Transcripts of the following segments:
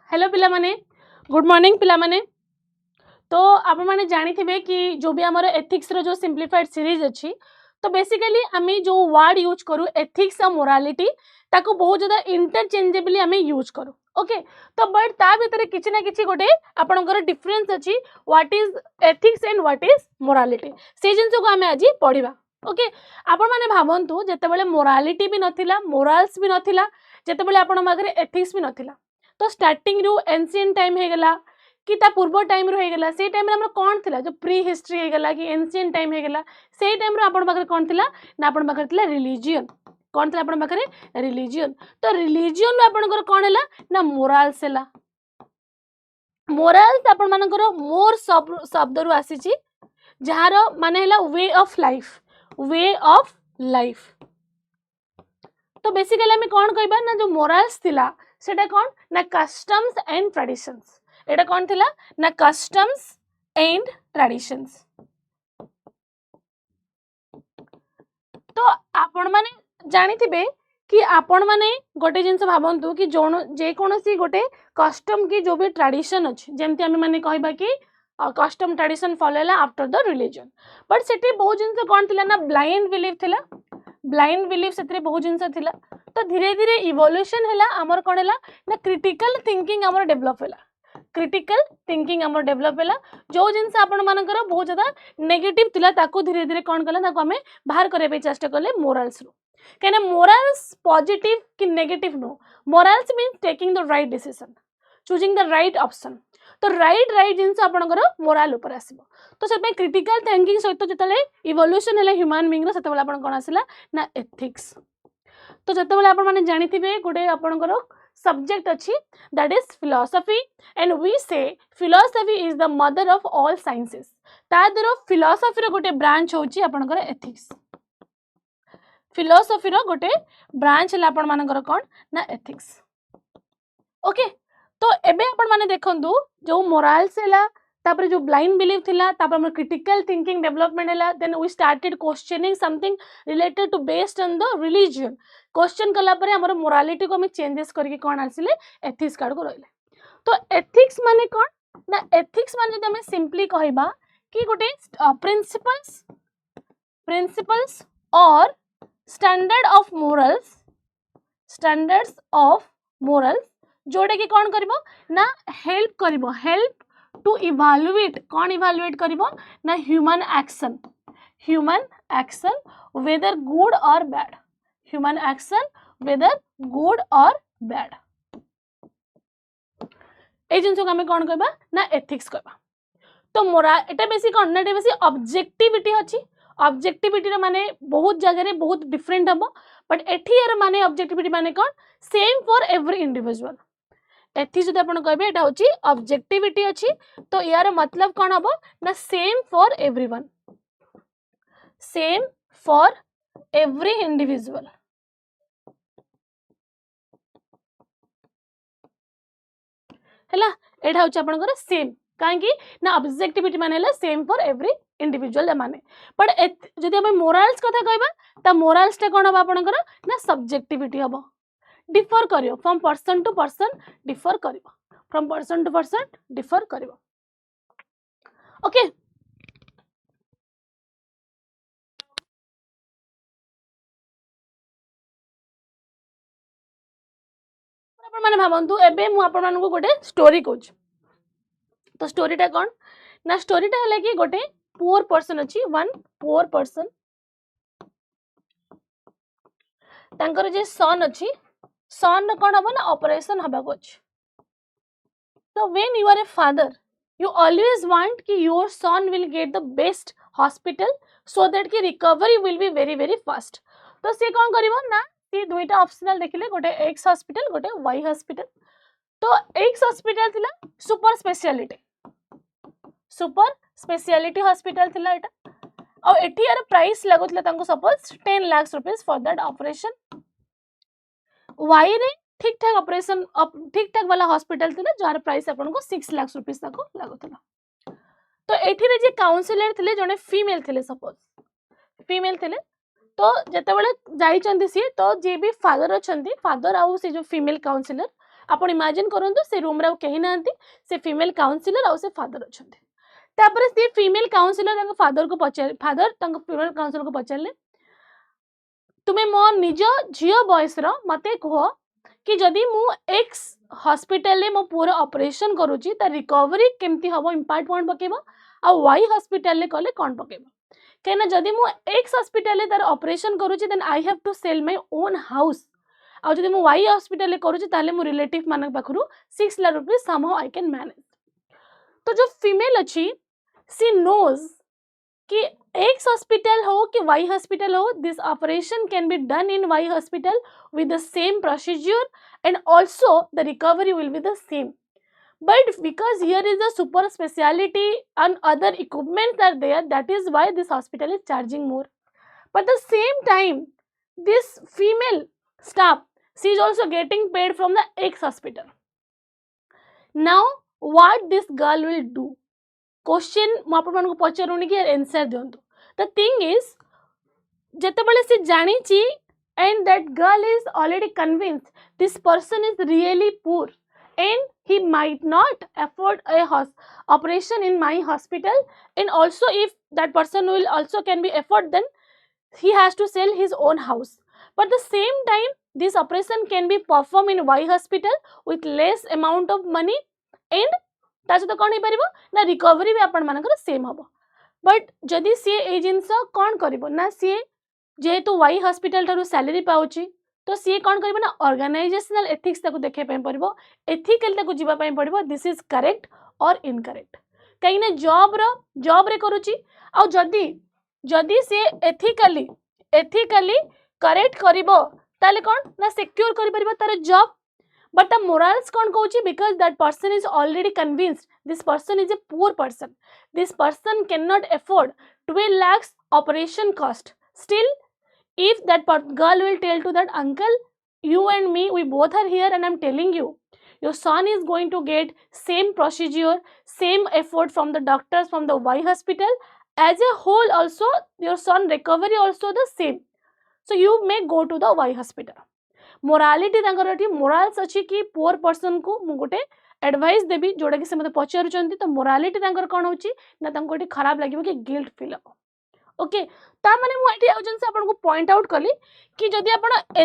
Hello पिला माने good morning पिला माने। तो आप माने जानी थे कि जो भी हमारे एथिक्स रो जो सिंप्लीफाइड सीरीज अच्छी तो बेसिकली आम जो वर्ड यूज करूँ एथिक्स और मोरालिटी ताको बहुत ज्यादा इंटरचेंजेबली आम यूज करूँ ओके। तो बट ता भीतर किसी ना किसी गोटे आपणकर डिफरेन्स अच्छी what is ethics and what is morality से जिन को आम आज पढ़ा ओके। आपण माने भावंतु जेतेबेले मोरालिटी भी नथिला मोराल्स भी नथिला जेतेबेले आपण पाखरे एथिक्स भी नथिला तो स्टार्टिंग रु एंशिएंट टाइम हे गला कि ता पूर्व टाइम रो हे गला से टाइम रे हमर कोन थिला जो प्री हिस्ट्री हे गला कि एंशिएंट टाइम हे गला से टाइम रो आपण पाखरे कोन थिला ना आपण पाखरे थिला रिलीजियन कोन थिला आपण पाखरे रिलीजियन। तो रिलीजियन आपण कर कोन हैला ना मोराल्स हैला मोराल्स आपण मानकर मोर शब्द रु आसीची जहार माने हैला वे ऑफ लाइफ। तो बेसिकली हमें कौन कहबा ना जो मोराल्स थिला सेटा कौन ना कस्टम्स एंड ट्रेडिशंस एटा कौन थिला ना कस्टम्स एंड ट्रेडिशंस। तो आपण माने जानी थिबे कि आपण माने गोटे जिंस भाबंतु कि जोन जे कोनोसी गोटे कस्टम की जो भी ट्रेडिशन अछि जेमति हमें माने कहबा कि कस्टम ट्रेडिशन फॉलोला आफ्टर द रिलीजन बट सेठी बहुत जिंस कौन थिला ना ब्लाइंड बिलीफ से बहुत जिनस थिला। तो धीरे धीरे इवोल्यूशन हैला हमर कोन हैला ना क्रिटिकल थिंकिंग हमर डेवलप हैला जो जिनस आपण मानकर बहुत ज्यादा नेगेटिव थिला ताको धीरे धीरे कोन कला ताको हमें बाहर करे पे चेष्टा करले मोरल्स रो कहना मोरल्स पॉजिटिव कि negative no morals means taking the right decision choosing the right option. तो राइट जिनस आपणकर मोराल ऊपर आसीबो। तो से क्रिटिकल थिंकिंग सहित जतले इवोल्यूशन हैला ह्यूमन बीइंग रो सेतबेला आपण कोन आसीला ना एथिक्स। तो जतबेला आपण माने जानि थिबे गोटे आपणकर सब्जेक्ट अच्छी that is philosophy and we say philosophy is the mother of all sciences तादर फिलॉसफी रो गोटे ब्रांच होची आपणकर एथिक्स। फिलॉसफी रो गोटे ब्रांच हैला आपण मानकर कोन ना एथिक्स ओके। तो एबे आपण माने देखंतु जो मोराल्स हैला तापर जो ब्लाइंड बिलीफ थिला तापर हमर क्रिटिकल थिंकिंग डेवलपमेंट हैला then we started questioning something related to based on the religion question कला परे हमर मोरालिटी को हम चेंजेस करके कोन आसिले एथिक्स कार्ड को रहले। तो एथिक्स माने कोन ना एथिक्स माने जदि हम सिंपली कहबा कि गोटे प्रिंसिपल्स और स्टैंडर्ड्स ऑफ मोरल्स जोड़े कि कौन करिवो ना हेल्प टू इवैल्यूएट कौन इवैल्यूएट करिवो ना ह्यूमन एक्शन वेदर गुड और बैड ए जिनस को हमें कौन कहबा ना एथिक्स कहबा। तो मोराल एटा बेसी कौन ना बेसी ऑब्जेक्टिविटी अछि ऑब्जेक्टिविटी माने बहुत जगह रे बहुत डिफरेंट हबो बट एठी यार माने ऑब्जेक्टिविटी माने कौन सेम फॉर एवरी इंडिविजुअल एथि जदि आपण कहबे एटा होची ऑब्जेक्टिविटी अछि। तो यार मतलब कौन हबो ना सेम फॉर एवरी इंडिविजुअल हैला एटा होची आपनकर सेम काहेकि ना ऑब्जेक्टिविटी माने हैला सेम फॉर एवरी इंडिविजुअल माने बट जदि हम मोराल्स कथा कहबा ता मोराल्स टा कोन हबा आपनकर ना सब्जेक्टिविटी हबो डिफर करियो from person to person differ करियो ओके। आपण माने भाबंतु एबे मु आपण मानकु गोटे स्टोरी कहूँ। तो स्टोरीटा कौन ना स्टोरीटा हला कि गोटे पुअर पर्सन अछि वन पुअर पर्सन तांकर जे सन अछि सन कौन हबो ना ऑपरेशन हबा को अछि। So when you are a father you always want कि your son will get the best hospital so that कि recovery will be very very fast। तो से कौन करिवो ना से दुईटा ऑप्शनल देखिले गोटे एक्स हॉस्पिटल गोटे वाई हॉस्पिटल। तो एक्स हॉस्पिटल थिला सुपर स्पेशलिटी हॉस्पिटल थिला एटा और एठी यार प्राइस लागुतला तांको suppose 10 lakh rupees for that operation. Y रे ठीक ठाक ऑपरेशन ठीक ठाक वाला हॉस्पिटल थिला जार प्राइस आपन को 6 लाख रुपीस तक लागुतला। तो एठी रे जे काउंसलर थिले जने फीमेल थिले सपोज फीमेल थिले तो जेते बेले जाई चंदी सी तो जे भी फादर अछंती फादर आउ से जो फीमेल काउंसलर आपण इमेजिन करंतु से रूम रे कहीं नांती से फीमेल काउंसिलर और से फादर अछंती तापर से फीमेल काउंसिलर तांको फादर को पचार फादर तांको फीमेल काउंसिलर को पचारले तुमे मो निज झियो बॉयस रो मते कहो कि जदि मु एक्स हॉस्पिटल ले मो पूरा ऑपरेशन करूची त रिकवरी केमती हबो इंपैक्ट कोन पकेबो आ वाई हॉस्पिटल ले कले कोन पकेबो केना जदि मु एक्स हॉस्पिटल ले तार ऑपरेशन करूची then I have to sell my own house आ जदि मु वाई हॉस्पिटल ले करूची ताले मु रिलेटिव मानक पाखरु 6 lakh rupees somehow I can manage तो जो फीमेल अच्छी सी नोज कि एक्स हॉस्पिटल हो कि वाई हॉस्पिटल हो this operation can be done in Y hospital with the same procedure and also the recovery will be the same but because here is a super speciality and other equipments are there that is why this hospital is charging more but the same time this female staff she is also getting paid from the ex hospital now what this girl will do question ମୁଁ ଆପଣମାନଙ୍କୁ ପଚାରୁନି କି answer ଦିଅନ୍ତୁ the thing is ଯେତେବେଳେ ସେ ଜାଣିଛି and that girl is already convinced this person is really poor and he might not afford a operation in my hospital and also if that person will also can be afford then he has to sell his own house but the same time this operation can be performed in Y hospital with less amount of money and ता सहित कौन हो पारिबो ना recovery भी आपण मानकर same हबो but जदि सी ए जिंस कौन करिवो ना सी जेहेतु वाई हॉस्पिटल ठारू सैलरी पाउची तो सी कौन करिवो ना ऑर्गेनाइजेशनल एथिक्स ताको देखे पय पड़िबो एथिकल ताको जीवा पय पड़िबो दिस इज करेक्ट और इनकरेक्ट कहीं ना जॉब रे करूची आ जदि जदि सी एथिकली करेक्ट करिवो ताले कौन ना सिक्योर करि परिबो तार जॉब but the morals कौन कहूची because that person is already convinced this person is a poor person this person cannot afford 12 lakhs operation cost still if that girl will tell to that uncle you and me we both are here and I'm telling you your son is going to get same procedure same effort from the doctors from the Y hospital as a whole also your son recovery also the same so you may go to the Y hospital morality morals अच्छी कि poor person को मु गोटे advice देबी जोड़ा कि से मते पचारुचंती तो मोरालिटी कौन होची ना तांको एटी खराब लागिबो कि गिल्ट फील हो ओके ता माने मु एटी आउजन से आपन को पॉइंट आउट कली कि जदि आपन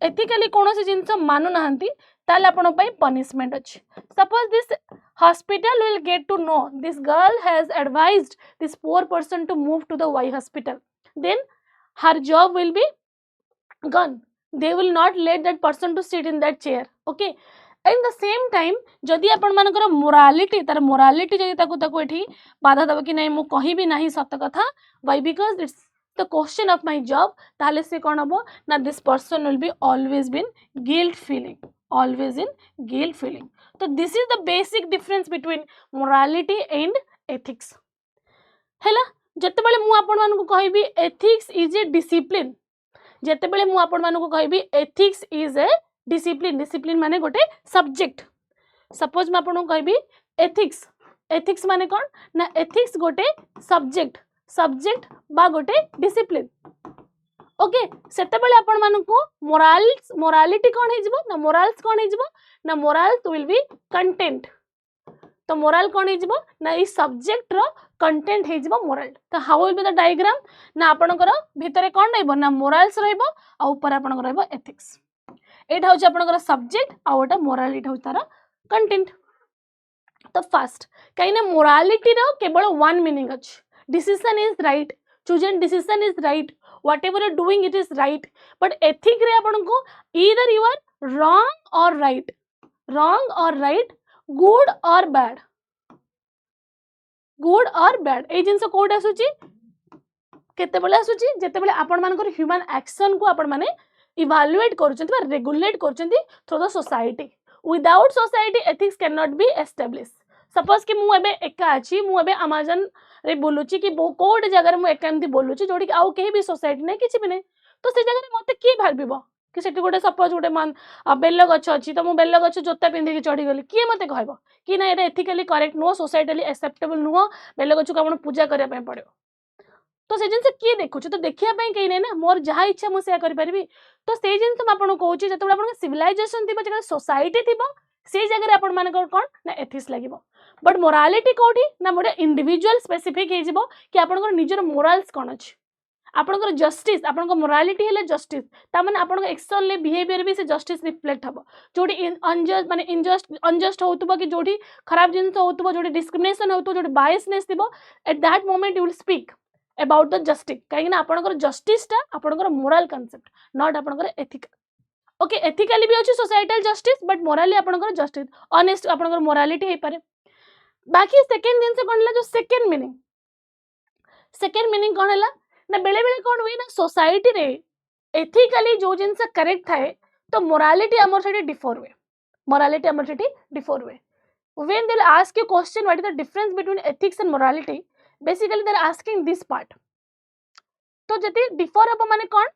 एथिकली कोनोसी जिंस मानु नाहंती ताले आपन पई पनिशमेंट अछि suppose this hospital will get to know this girl has advised this poor person to move to the Y hospital then her job will be gone they will not let that person to sit in that chair okay at the same time जदि आपण मानकर morality तार morality जदि ताको एठी बाधा दब कि नहीं मु कहि भी नहीं सत कथा why because it's the question of my job ताले से कोन हबो ना this person will be always been guilt feeling always in guilt feeling so this is the basic difference between morality and ethics हैला जते बेले मु आपण मान को कहबी ethics is a discipline जेते बेले मु आपण मानको कहबी ethics is a discipline discipline माने गोटे सब्जेक्ट सपोज मैं आपन कहबी एथिक्स माने कोन ना एथिक्स गोटे सब्जेक्ट बा गोटे डिसिप्लिन ओके सेते बेले आपण मानको मोरालिटी कोन हे जिवो ना मोराल्स कोन हे जिवो ना मोराल्स विल बी कंटेंट तो मोराल कोन हे जिवो ना ई सब्जेक्ट रो कंटेंट हे जिवो मोरल तो how will be the diagram ना आपनकर भितरे कोन रहइबो ना मोरल्स रहइबो आ ऊपर आपनकर रहइबो एथिक्स एटा होछ आपनकर सब्जेक्ट आ ओटा मोरालिटी होछ तार कंटेंट तो फर्स्ट काइना मोरालिटी रो केवल वन मीनिंग अछि decision is right chosen decision is right whatever you doing it is right but ethic रे आपनको ईदर यू आर रॉन्ग और राइट गुड और बैड ए जिंस कोड आसुची केते बेले आसुची जेते बेले आपण मानकर ह्यूमन एक्शन को आपण माने इवैल्यूएट करूचंती बा रेगुलेट करूचंती through the society without society ethics can not be establish suppose कि मु एबे एका अछि मु एबे अमेज़न रे बोलुची कि कोड जगह मु एका एमती बोलुची जोडी आउ केही भी सोसाइटी नै किछि भी नै तो से जगह मते की भाबिबो कि सेठी गोटे सपोज गोटे मान बेल गछ अछि तो मु बेल गछ जोता पिंधि के चढ़ी गली किए मते कहबो कि ना एटा ethically correct no socially acceptable no बेल गछ को आपण पूजा करिया पय पड़ो तो से जिनसे किए देखुछ तो देखिया पई कहीं नहीं ना मोर जहाँ इच्छा मु से करि परिबी तो से जिनस म आपन कहूँ जतबे आपन सिविलाइजेशन थिबो जगह सोसाइटी थिबो से जगह आपन मान कोन ना एथिक्स लागिबो बट मोरालिटी कोठी ना मोडे इंडिविजुअल स्पेसिफिक हे जिवो कि आपन निजर मोराल्स कोन अछि आपन जस्टिस आपन मोरालिटी हेले जस्टिस ता माने आपन एक्सटर्नल बिहेवियर भी से जस्टिस रिफ्लेक्ट हबो जोडी अनजस्ट माने अनजस्ट होतबो कि जोडी खराब जिंस होतबो जोडी डिस्क्रिमिनेशन होतबो जोडी बायसनेस थिबो at that moment you will speak about the justice कहीं आपन जस्टिस टा आपन मोराल कांसेप्ट नॉट आपन एथिकल ओके एथिकली भी अच्छी सोसाइटल जस्टिस बट मोराली आपन जस्टिस ऑनेस्ट आपन मोरालिटी हे पारे बाकी सेकंड जिंस कोन जो सेकंड मीनिंग कोन हला ना बेले बेले कोन हुई ना सोसाइटी रे एथिकली जो जिंस करेक्ट थाए तो मोरालिटी हमर सेठी डिफर हुए मोरालिटी हमर सेठी डिफर हुए when they'll ask you question what is the difference between ethics and morality basically they're asking this part तो जति डिफर हम माने कोन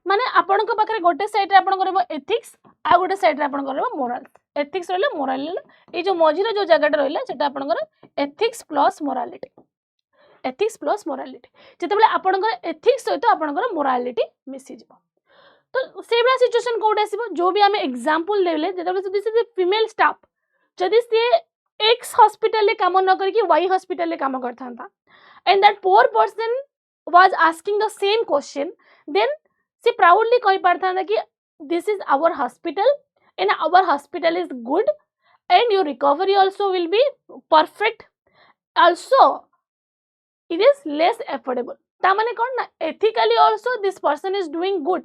माने आपन को पाखरे गोटे साइड रे आपन करबो एथिक्स आ गोटे साइड रे आपन करबो मोरल्स एथिक्स रहले मोरल ए जो मझी रे जो जगह रहले सेटा आपन कर ethics plus morality ethics plus morality जेतेबेले आपन कर एथिक्स सहित आपन कर मोरालिटी मिसी जिवो तो से बड़ा सिचुएशन कोड आसीबो जो भी हमें एग्जांपल देले जेतेबेले दिस इज फीमेल स्टाफ जदि से एक्स हॉस्पिटल ले काम न करके वाई हॉस्पिटल ले काम करथांता and that poor person was asking the same question then she proudly कहि पारथांता कि this is our hospital and our hospital is good and your recovery also will be perfect also it is less affordable ta mane kon na ethically also this person is doing good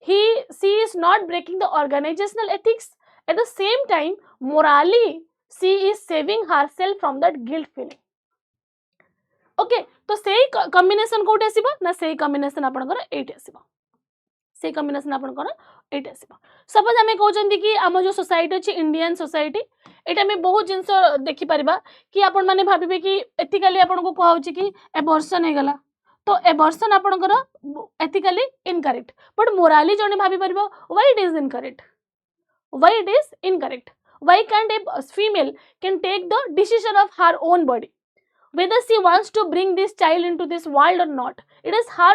she is not breaking the organizational ethics at the same time morally she is saving herself from that guilt feeling okay to sei combination कोटे आसीबो ना sei combination आपन कर 8 आसीबो sei combination आपन कर 8 आसीबो suppose हमें कहउचंदी कि हम जो सोसाइटी अछि इंडियन सोसाइटी एटा में बहुत जिंस देखि परिबा कि आपन माने भाबिबे कि एथिकली आपन को कहउची कि एबॉर्शन हे गला तो एबॉर्शन आपन कर एथिकली इनकरेक्ट बट मोराली जने भाबी परिबो why it is incorrect why can't a female can take the decision of her own body whether she wants to bring this child into this world or not it is her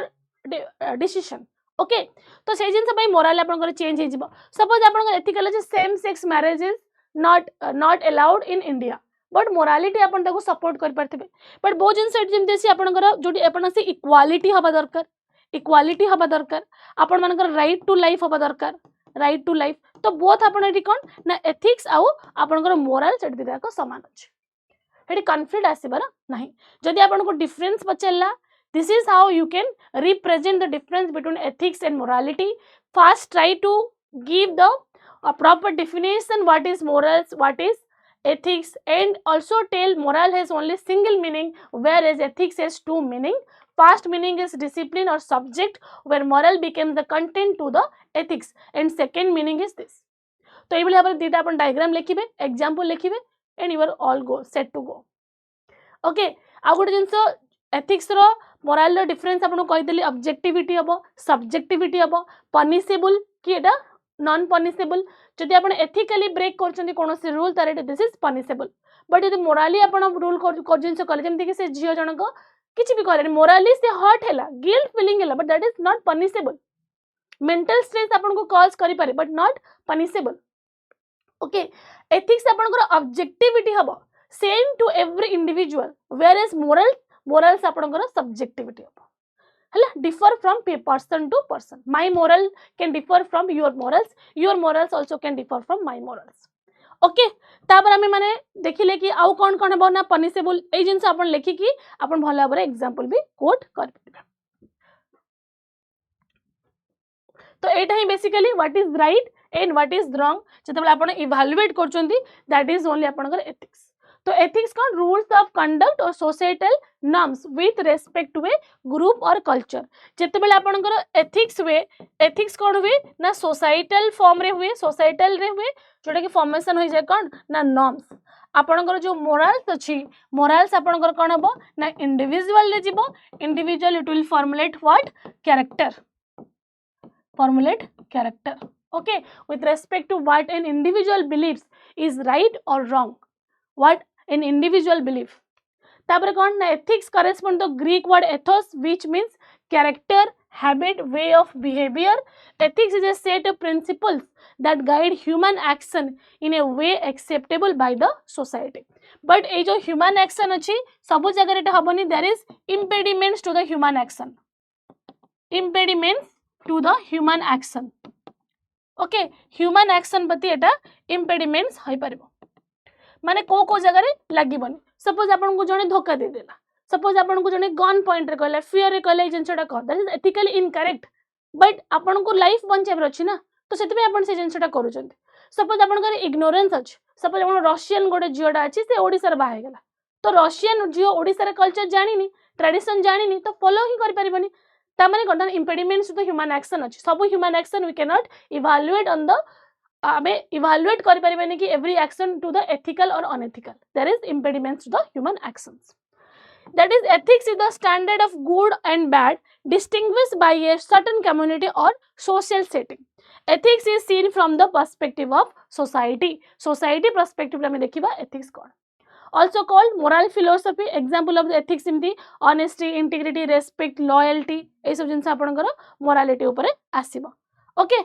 decision okay तो से जिंस भाई morale आपन कर change हे जिवो suppose आपन कर ethical अछि same sex marriage is not allowed in India but morality आपन ताको सपोर्ट कर परथिबे बट बहुत जिंस जेमते सी आपन कर जोडी आपन से इक्वालिटी हबा दरकार आपन मान कर राइट टू लाइफ हबा दरकार तो बोथ आपन एटी कोन ना एथिक्स आउ आपन कर मोरल सेट दिदा को समान अछि हेडी कॉन्फ्लिक्ट आसीबा ना नहीं जदी आपन को डिफरेंस बचला this is how you can represent the difference between ethics and morality first try to give the a proper definition what is morals what is ethics and also tell moral has only single meaning whereas ethics has two meaning first meaning is discipline or subject where moral becomes the content to the ethics and second meaning is this तो ये भाई दीटा अपन diagram लिखिबे example लिखिबे and you are all go set to go okay आ गोटे जिंस एथिक्स रो मोरल रो डिफरेंस आपन कहि देली ऑब्जेक्टिविटी हबो सब्जेक्टिविटी हबो पनिशेबल कि एटा नॉन पनिशेबल जदि आपन एथिकली ब्रेक करछन्ती कोनोसी रूल तार दिस इज पनिशेबल बट यदि मोराली आपन रूल कर जिंस कले जेमति कि से जियो जनक किछि भी करे मोराली से हर्ट हैला गिल्ट फीलिंग हैला but that is not punishable mental stress आपन को कॉज करि पारे but not punishable okay ethics आपन को ऑब्जेक्टिविटी हबो same to every individual whereas morals आपन को सब्जेक्टिविटी हबो हला differ from person to person my moral can differ from your morals also can differ from my morals ओके तापर हमें माने देखिले कि आउ कोन हबो ना पनिशेबल ए जिंस आपन लेखि कि आपन भला बरे एग्जांपल भी कोट कर पिबे तो एटा ही basically what is right and what is wrong जतबे आपन इवैल्यूएट करचोंती दैट इज ओनली आपन कर एथिक्स तो एथिक्स कौन rules of conduct or societal norms with respect to a group or culture जेतेबेले आपन कर एथिक्स कौन हुए ना सोसाइटल फॉर्म रे हुए सोसाइटल रे हुए जोटा कि फॉर्मेशन होई जाय कौन ना नॉर्म्स आपन कर जो मोरल्स अछि मोरल्स आपन कर कौन हबो ना इंडिविजुअल रे जिवो individual it will formulate what character okay with respect to what an individual believes is right or wrong what an individual belief तापर कौन ना ethics correspond the Greek word Athos which means character habit way of behavior. Ethics is a set of principles that guide human action in a way acceptable by the society. But ए जो human action अच्छी सब जगह एटा हबनी, there is impediments to the human action. Impediments to the human action. Okay human action प्रति एटा impediments होई परबो माने को जगह रे लागिबनी. सपोज आपन को जने धोखा दे देला, सपोज आपन को जने गन पॉइंट रे कहले, फियर रे कहले, जिनसटा कह that is ethically incorrect, but आपन को लाइफ बंचेबर अछि ना, तो सेति पे आपन से जिनसटा करूछन. सपोज आपन को इग्नोरेंस अछि, सपोज आपन रशियन गोटे जियोडा अछि से ओडिसा रे बाहे गेला, तो रशियन जियो ओडिसा रे कल्चर जानिनी, ट्रेडिशन जानिनी, तो फॉलो ही कर परिबनी. तामाने कोन impediments to the human action अछि. सब human action we can not evaluate on the आमे इवैल्यूएट कर परिबनी कि every action to the ethical or unethical. There is impediments to the human actions. That is, ethics is the standard of good and bad distinguished by a certain community or social setting. Ethics is seen from the perspective of society. Society perspective रे देखिबा ethics cone. Also called moral philosophy. Example of the ethics in the honesty, integrity, respect, loyalty. ए सब जिनस आपनकर morality ऊपर आसीबा. Okay.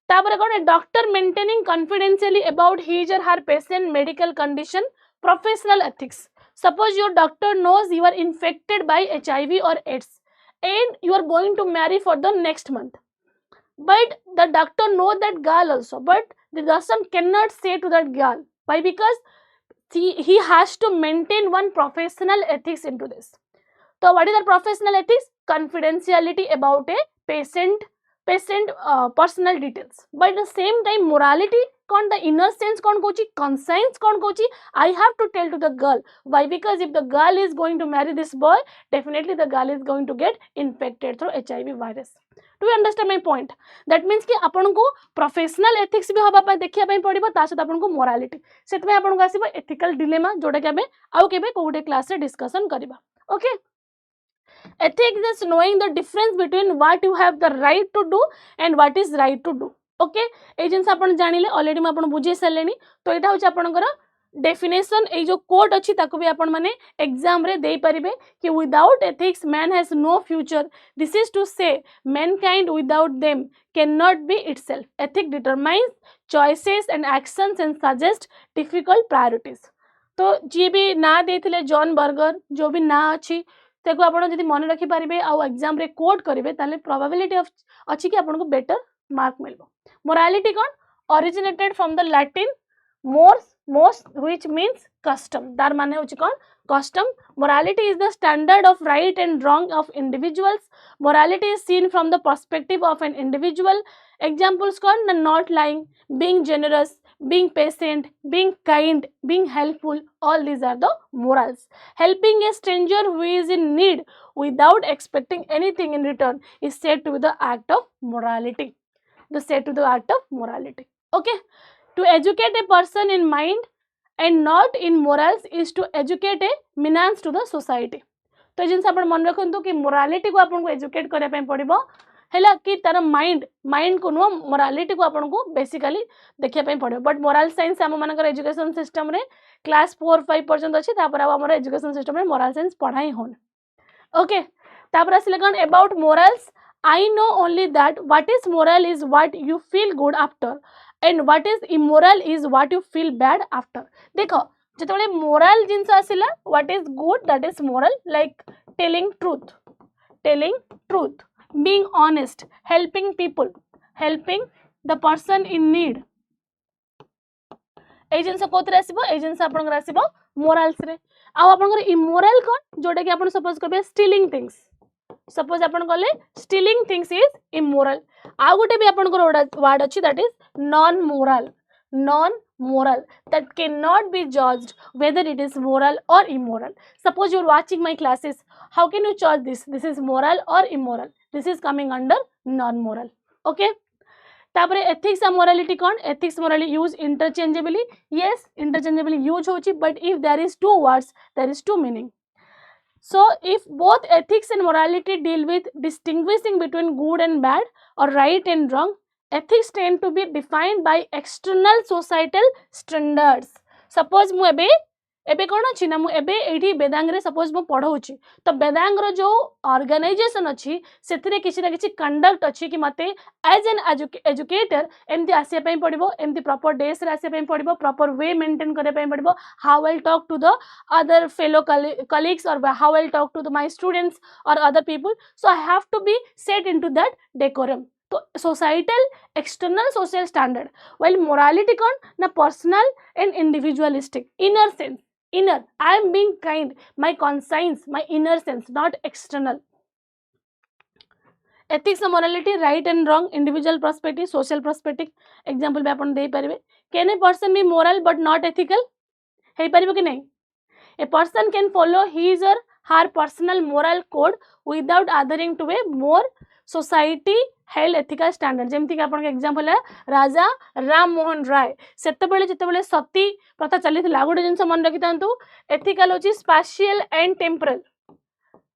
तापर कोन doctor maintaining confidentially about his or her patient medical condition. Professional ethics. Suppose your doctor knows you are infected by HIV or AIDS and you are going to marry for the next month. But the doctor knows that girl also, but the doctor cannot say to that girl. Why? Because he has to maintain one professional ethics into this. So what is the professional ethics? Confidentiality about a patient personal details. But at the same time morality कौन the inner sense कौन Kochi, conscience कौन Kochi, I have to tell to the girl. Why? Because if the girl is going to marry this boy, definitely the girl is going to get infected through HIV virus. Do you understand my point? That means कि अपन को professional ethics भी हवा पर देखिया ପାଇଁ पड़िबो, ता सहित अपन को morality. सेत में अपन को आसीबो ethical dilemma जोटा के हमें आउ केबे कोडे क्लास रे डिस्कशन करिबा. Okay. Ethics is knowing the difference between what you have the right to do and what is right to do. Okay ए जिनस आपण जानिले ऑलरेडी म आपण बुझे सरलेनी. तो एटा होछ आपनकर डेफिनेशन. ए जो कोड अछि ताको भी आपण माने एग्जाम रे देई परिबे कि without ethics man has no future. This is to say mankind without them can not be itself. Ethic determines choices and actions and suggest difficult priorities. तो जी भी ना देथिले जॉन बर्गर जो भी ना अछि तेको आपण जदि मन रखि परिबे आ एग्जाम रे कोड करिवे ताले प्रोबेबिलिटी ऑफ अछि कि आपण को बेटर मार्क मिलबो. Morality कौन originated from the Latin most which means custom. तार माने होची कौन custom. Morality is the standard of right and wrong of individuals. Morality is seen from the perspective of an individual. Examples कौन not lying, being generous, being patient, being kind, being helpful. All these are the morals. Helping a stranger who is in need without expecting anything in return is said to be the act of morality. The said to the act of morality. Okay. To educate a person in mind and not in morals is to educate a menace to the society. तो जिनस आपण मन रखंतु कि morality को आपण को educate करया पय पड़िबो हैला कि तार माइंड को नो मोरालिटी को आपण को बेसिकली देखिया पय पड़िबो. बट मोरल साइंस हम मानकर एजुकेशन सिस्टम रे क्लास 4 5 पर्यंत अछि. तापर हमर एजुकेशन सिस्टम रे मोरल साइंस पढाई होन. ओके. तापर असले कोन about morals. I know only that what is moral is what you feel good after and what is immoral is what you feel bad after. देखो जेतबेले moral jeans आसिला what is good that is moral, like telling truth, being honest, helping people, helping the person in need. ए जिंस कोतरे आसीबो ए जिंस आपन आसीबो morals रे. आ आपन immoral कोन जोटा कि आपन suppose करबे stealing things. Suppose आपण कहले स्टीलिंग थिंग्स इज इमोरल. आ गोटे भी आपण वर्ड अछि that is non moral that cannot be judged whether it is moral or immoral. Suppose you are watching my classes, how can you judge this is moral or immoral? This is coming under non moral. Okay. तापरे ethics and morality कौन. ethics morality use interchangeably. Yes, interchangeably use होची, but if there is two words there is two meaning. So if both ethics and morality deal with distinguishing between good and bad or right and wrong, ethics tend to be defined by external societal standards. Suppose mu ebe एबे कौन अच्छी ना मुझे ये वेदांग रे suppose मु पढ़ाऊँ तो वेदांग रो जो ऑर्गेनाइजेशन अच्छी से किसी ना किसी कंडक्ट अच्छी कि मते एज एन एजुकेटर एमती आसिया पड़ो एमती प्रॉपर डेज रे आसिया पड़ो प्रॉपर वे मेंटेन करने पड़ो how I talk to the other fellow colleagues or how I talk to the my students or other people so I have to be set into that decorum तो societal external social standard while morality कौन ना personal and individualistic inner sense inner I am being kind my conscience my inner sense not external ethics and morality right and wrong individual perspective social perspective example भी अपन दे परिबे can a person be moral but not ethical हे परिबे कि नहीं a person can follow his or her personal moral code without adhering to a more society held ethical standard जेमती कि आपन example है राजा राम मोहन राय सेतबेले सती प्रथा चलीथिला गोटे जिनस मन रखि तांतु एथिकल होची स्पेशियल एंड टेम्पोरल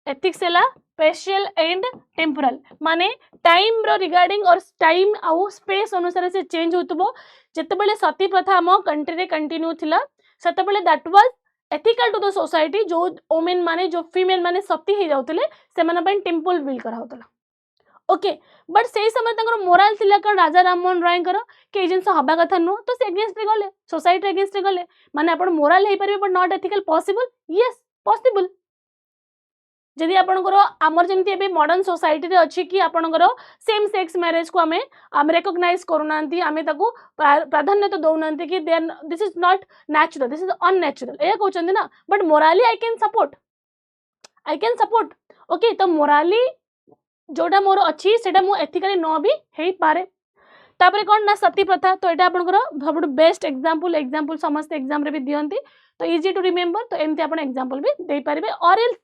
एथिक्स हैला स्पेशियल एंड टेम्पोरल माने टाइम रो रिगार्डिंग और टाइम आउ स्पेस अनुसार से चेंज होतबो जेतबेले सती प्रथा हम कंट्री रे कंटिन्यू थिला सेतबेले that was ethical to the society जो वुमेन माने जो फीमेल माने सती हे जाउतले से माने पन टेम्पल बिल्ड करा होतला ओके बट से समय तंकर मोराल थिला कण राजा राम मोहन राय कर के जिंस हबा कथा नो तो से अगेंस्ट रे गले सोसाइटी अगेंस्ट रे गले माने आपण मोराल हे परबे but not ethical possible yes possible जदि आपणकर आमर जमती एबे मॉडर्न सोसाइटी रे अछि कि आपणकर सेम सेक्स मैरिज को आम रिकॉग्नाइज करूनांती आमे ताको प्राधान्य तो दउनांती कि then this is not natural this is unnatural ए कहउचंदी ना but morally I can support okay तो मोराली जोटा मोर अच्छी सेटा मु एथिकली न भी हेई पारे तापरे कोन ना सती प्रथा तो एटा आपनकर सबुठ बेस्ट एग्जांपल समस्त एग्जाम रे भी दियंती तो इजी टू रिमेंबर तो एमती आपन एग्जांपल भी दे पारिबे और एल्स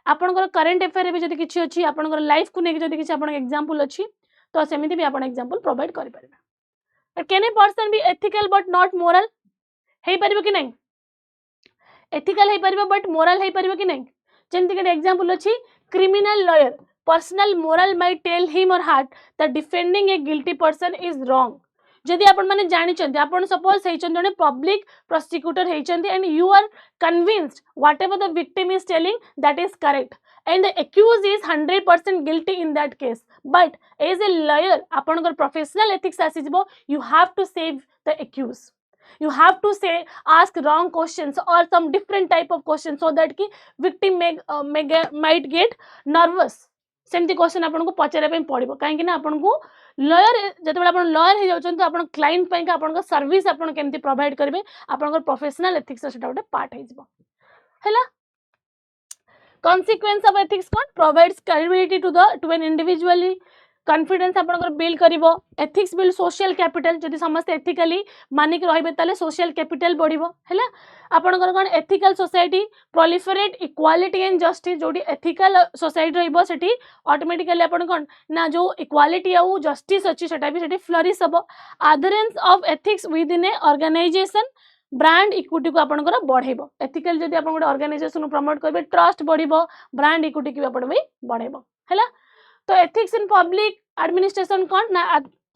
आपनकर करंट अफेयर भी जदि किछि अछि आपनकर लाइफ को नेकी जदि किछि आपन एग्जांपल अछि तो सेमिति भी आपन एग्जांपल प्रोवाइड करि पारिबे but can a person be ethical but not moral हेई पारिबे कि नहीं एथिकल हेई पारिबे बट मोरल हेई पारिबे कि नहीं जेंति के एग्जांपल अछि criminal lawyer personal moral might tell him or her that defending a guilty person is wrong जदि आपण माने जानि चंती आपण सपोज हेचन जने पब्लिक प्रोसिक्यूटर हेचंती and you are convinced whatever the victim is telling that is correct and the accused is 100% guilty in that case but as a lawyer आपणकर professional ethics आसीजबो you have to save the accused you have to say ask wrong questions or some different type of questions so that ki victim might get nervous सेमती question आपको पचारे पड़ो कहीं आपन को lawyer जो आप लॉयर हो जाते आप क्लाइंट आप सर्विस आप केमती प्रोवाइड करेंगे आप प्रोफेशनल एथिक्स से गोटे पार्ट है कॉन्सिक्वेंस ऑफ एथिक्स कौन provides credibility to an individually confidence आपनकर बिल्ड करिवो एथिक्स बिल्ड सोशल कैपिटल जदि समस्त एथिकली मानिक रहिबे ताले सोशल कैपिटल बढ़िवो हैला आपनकर कोन ethical society proliferate equality and justice जोडी एथिकल सोसाइटी रहिबो सेठी ऑटोमेटिकली आपन कोन ना जो इक्वालिटी आ जस्टिस अछि सेटा भी सेठी फ्लरिश हबो adherence of ethics with in a organization brand equity को आपनकर बढ़ेबो एथिकल जदि आपन गोटे ऑर्गेनाइजेशन प्रमोट करबे ट्रस्ट बढ़िबो ब्रांड इक्विटी को आपन भी बढ़ेबो हैला तो एथिक्स इन पब्लिक एडमिनिस्ट्रेशन कौन ना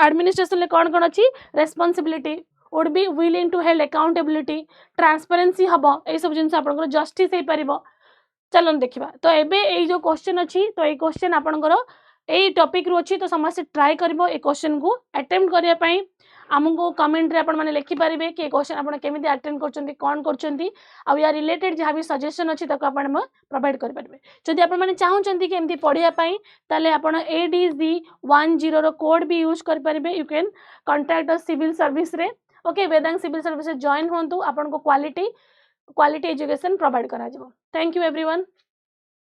एडमिनिस्ट्रेशन कौन कौन अच्छी responsibility would be willing to held accountability transparency हम यही सब जिन आप जस्टिस हो पार चलो देखा तो एबे ये जो क्वेश्चन अच्छी तो ये क्वेश्चन आपंकर यही टॉपिक रु अच्छी तो समस्त ट्राए कर क्वेश्चन को अटेम्प्ट करने आमको कमेंट रे आपण माने लिखि पारिबे कि क्वेश्चन आपण केमिति अटेंड करचंती कोन करचंती आ या रिलेटेड जहाँ भी सजेशन अछि तको आपण प्रोवाइड कर पारिबे जदि आपण माने चाहउचंती कि एमति पढिया पई ताले आपण ADZ10 रो कोड भी यूज कर पारिबे you can contact us civil service रे okay Vedang civil service join होंतु आपण को क्वालिटी एजुकेशन प्रोवाइड करा जबो थैंक यू एवरीवन।